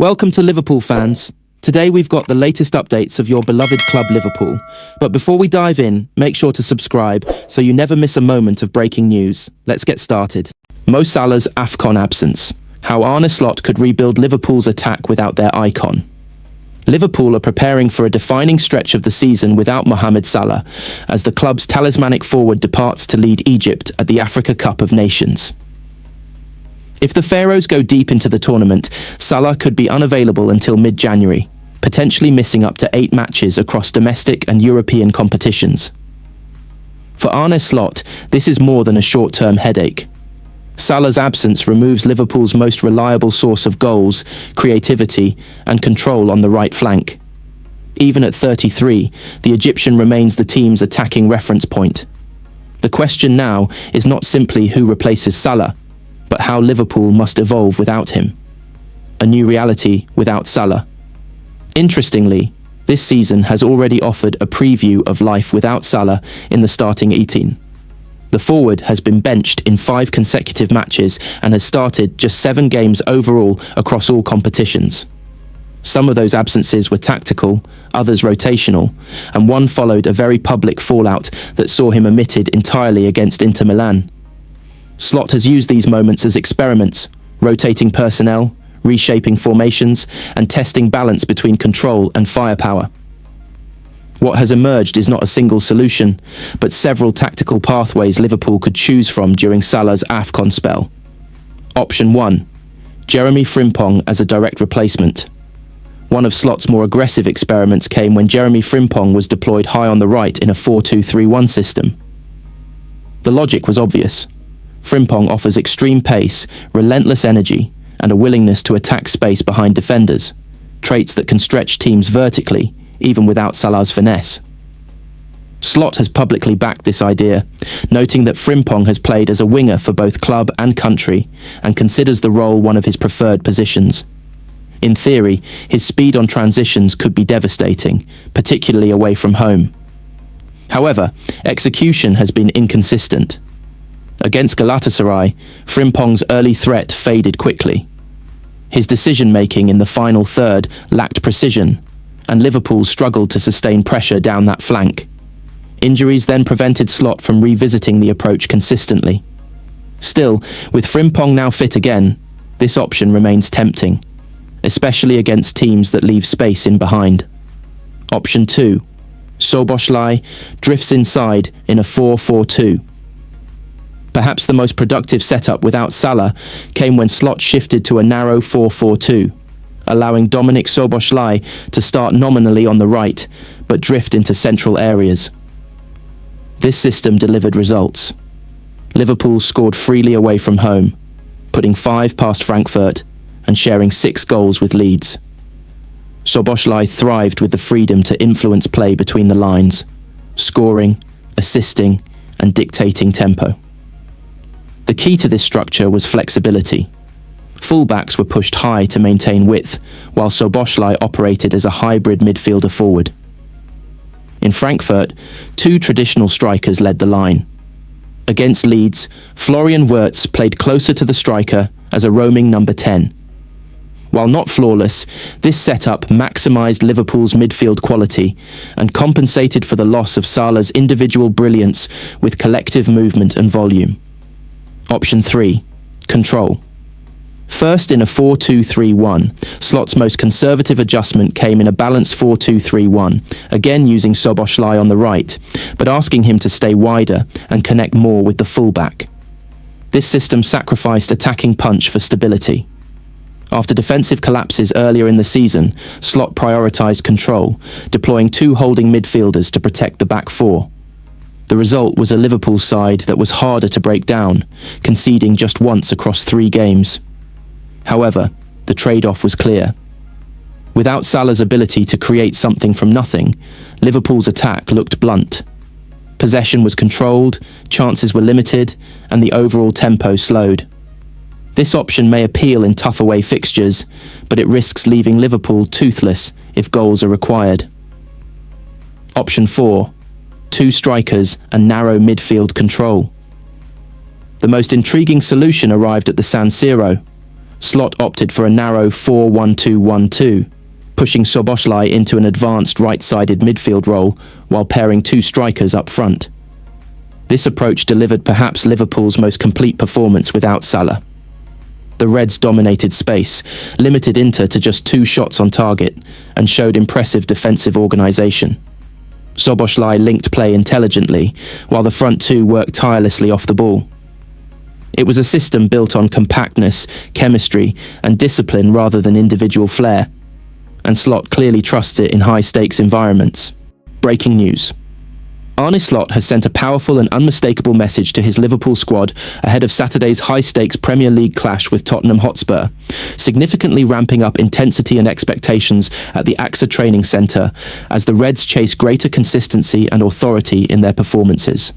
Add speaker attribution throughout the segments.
Speaker 1: Welcome to Liverpool fans. Today we've got the latest updates of your beloved club Liverpool. But before we dive in, make sure to subscribe so you never miss a moment of breaking news. Let's get started. Mo Salah's AFCON absence. How Arne Slot could rebuild Liverpool's attack without their icon. Liverpool are preparing for a defining stretch of the season without Mohamed Salah, as the club's talismanic forward departs to lead Egypt at the Africa Cup of Nations. If the Pharaohs go deep into the tournament, Salah could be unavailable until mid-January, potentially missing up to 8 matches across domestic and European competitions. For Arne Slot, this is more than a short-term headache. Salah's absence removes Liverpool's most reliable source of goals, creativity, and control on the right flank. Even at 33, the Egyptian remains the team's attacking reference point. The question now is not simply who replaces Salah, but how Liverpool must evolve without him. A new reality without Salah. Interestingly, this season has already offered a preview of life without Salah in the starting 18. The forward has been benched in 5 consecutive matches and has started just 7 games overall across all competitions. Some of those absences were tactical, others rotational, and one followed a very public fallout that saw him omitted entirely against Inter Milan. Slot has used these moments as experiments, rotating personnel, reshaping formations, and testing balance between control and firepower. What has emerged is not a single solution, but several tactical pathways Liverpool could choose from during Salah's AFCON spell. Option 1. Jeremy Frimpong as a direct replacement. One of Slot's more aggressive experiments came when Jeremy Frimpong was deployed high on the right in a 4-2-3-1 system. The logic was obvious. Frimpong offers extreme pace, relentless energy, and a willingness to attack space behind defenders, traits that can stretch teams vertically, even without Salah's finesse. Slot has publicly backed this idea, noting that Frimpong has played as a winger for both club and country, and considers the role one of his preferred positions. In theory, his speed on transitions could be devastating, particularly away from home. However, execution has been inconsistent. Against Galatasaray, Frimpong's early threat faded quickly. His decision-making in the final third lacked precision, and Liverpool struggled to sustain pressure down that flank. Injuries then prevented Slot from revisiting the approach consistently. Still, with Frimpong now fit again, this option remains tempting, especially against teams that leave space in behind. Option 2. Szoboszlai drifts inside in a 4-4-2. Perhaps the most productive setup without Salah came when Slot shifted to a narrow 4-4-2, allowing Dominik Szoboszlai to start nominally on the right, but drift into central areas. This system delivered results. Liverpool scored freely away from home, putting 5 past Frankfurt and sharing 6 goals with Leeds. Szoboszlai thrived with the freedom to influence play between the lines, scoring, assisting, and dictating tempo. The key to this structure was flexibility. Fullbacks were pushed high to maintain width, while Szoboszlai operated as a hybrid midfielder forward. In Frankfurt, 2 traditional strikers led the line. Against Leeds, Florian Wirtz played closer to the striker as a roaming number 10. While not flawless, this setup maximised Liverpool's midfield quality and compensated for the loss of Salah's individual brilliance with collective movement and volume. Option 3. Control. First in a 4-2-3-1, Slot's most conservative adjustment came in a balanced 4-2-3-1, again using Szoboszlai on the right, but asking him to stay wider and connect more with the fullback. This system sacrificed attacking punch for stability. After defensive collapses earlier in the season, Slot prioritised control, deploying 2 holding midfielders to protect the back 4. The result was a Liverpool side that was harder to break down, conceding just once across 3 games. However, the trade-off was clear. Without Salah's ability to create something from nothing, Liverpool's attack looked blunt. Possession was controlled, chances were limited, and the overall tempo slowed. This option may appeal in tough away fixtures, but it risks leaving Liverpool toothless if goals are required. Option 4. 2 strikers and narrow midfield control. The most intriguing solution arrived at the San Siro. Slot opted for a narrow 4-1-2-1-2, pushing Szoboszlai into an advanced right-sided midfield role while pairing two strikers up front. This approach delivered perhaps Liverpool's most complete performance without Salah. The Reds dominated space, limited Inter to just 2 shots on target, and showed impressive defensive organisation. Szoboszlai linked play intelligently, while the front two worked tirelessly off the ball. It was a system built on compactness, chemistry, and discipline rather than individual flair, and Slot clearly trusts it in high-stakes environments. Breaking news. Arne Slot has sent a powerful and unmistakable message to his Liverpool squad ahead of Saturday's high-stakes Premier League clash with Tottenham Hotspur, significantly ramping up intensity and expectations at the AXA training centre as the Reds chase greater consistency and authority in their performances.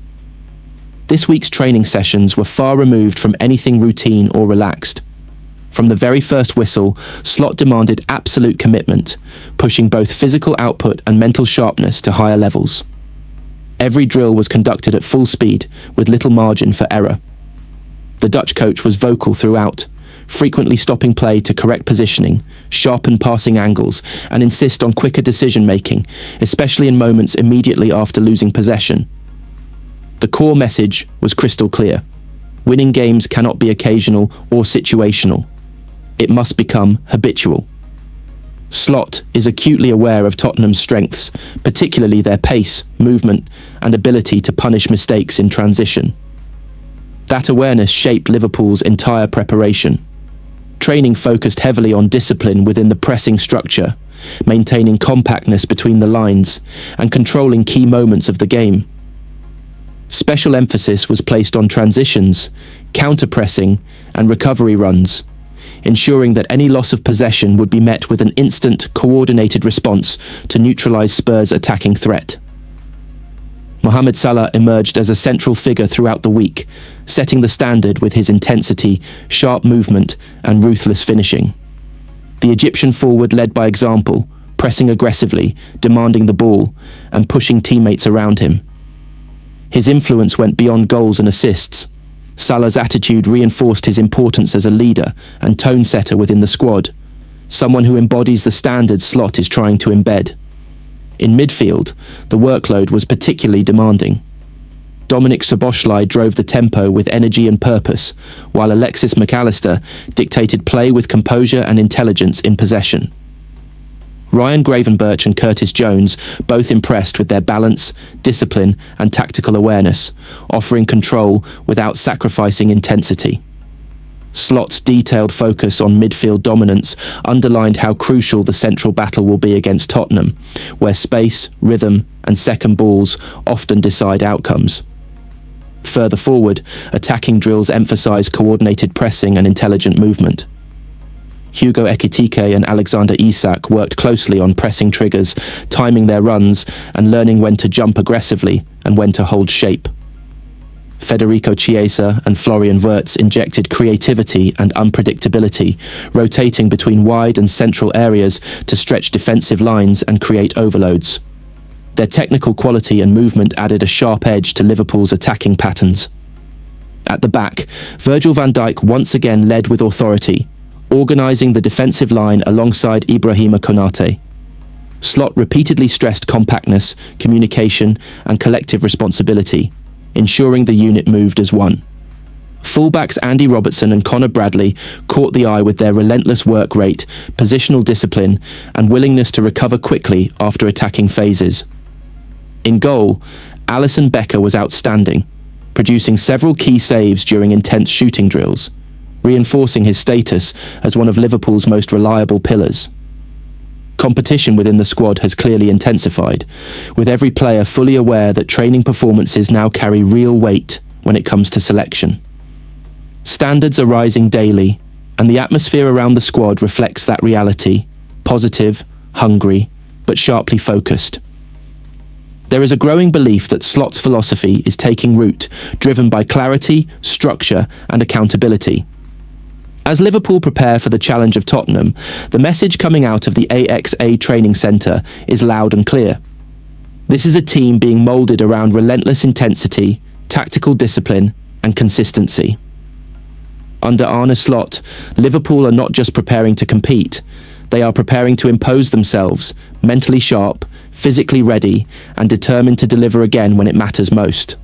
Speaker 1: This week's training sessions were far removed from anything routine or relaxed. From the very first whistle, Slot demanded absolute commitment, pushing both physical output and mental sharpness to higher levels. Every drill was conducted at full speed, with little margin for error. The Dutch coach was vocal throughout, frequently stopping play to correct positioning, sharpen passing angles, and insist on quicker decision-making, especially in moments immediately after losing possession. The core message was crystal clear. Winning games cannot be occasional or situational. It must become habitual. Slot is acutely aware of Tottenham's strengths, particularly their pace, movement, and ability to punish mistakes in transition. That awareness shaped Liverpool's entire preparation. Training focused heavily on discipline within the pressing structure, maintaining compactness between the lines, and controlling key moments of the game. Special emphasis was placed on transitions, counter-pressing, and recovery runs, ensuring that any loss of possession would be met with an instant, coordinated response to neutralise Spurs' attacking threat. Mohamed Salah emerged as a central figure throughout the week, setting the standard with his intensity, sharp movement, and ruthless finishing. The Egyptian forward led by example, pressing aggressively, demanding the ball, and pushing teammates around him. His influence went beyond goals and assists. Salah's attitude reinforced his importance as a leader and tone setter within the squad, someone who embodies the standards Slot is trying to embed. In midfield, the workload was particularly demanding. Dominic Szoboszlai drove the tempo with energy and purpose, while Alexis McAllister dictated play with composure and intelligence in possession. Ryan Gravenberch and Curtis Jones both impressed with their balance, discipline, and tactical awareness, offering control without sacrificing intensity. Slot's detailed focus on midfield dominance underlined how crucial the central battle will be against Tottenham, where space, rhythm, and second balls often decide outcomes. Further forward, attacking drills emphasise coordinated pressing and intelligent movement. Hugo Ekitike and Alexander Isak worked closely on pressing triggers, timing their runs, and learning when to jump aggressively and when to hold shape. Federico Chiesa and Florian Wirtz injected creativity and unpredictability, rotating between wide and central areas to stretch defensive lines and create overloads. Their technical quality and movement added a sharp edge to Liverpool's attacking patterns. At the back, Virgil van Dijk once again led with authority, organising the defensive line alongside Ibrahima Konate. Slot repeatedly stressed compactness, communication, and collective responsibility, ensuring the unit moved as one. Fullbacks Andy Robertson and Connor Bradley caught the eye with their relentless work rate, positional discipline, and willingness to recover quickly after attacking phases. In goal, Alisson Becker was outstanding, producing several key saves during intense shooting drills, reinforcing his status as one of Liverpool's most reliable pillars. Competition within the squad has clearly intensified, with every player fully aware that training performances now carry real weight when it comes to selection. Standards are rising daily, and the atmosphere around the squad reflects that reality, positive, hungry, but sharply focused. There is a growing belief that Slot's philosophy is taking root, driven by clarity, structure, and accountability. As Liverpool prepare for the challenge of Tottenham, the message coming out of the AXA training centre is loud and clear. This is a team being moulded around relentless intensity, tactical discipline, and consistency. Under Arne Slot, Liverpool are not just preparing to compete, they are preparing to impose themselves, mentally sharp, physically ready, and determined to deliver again when it matters most.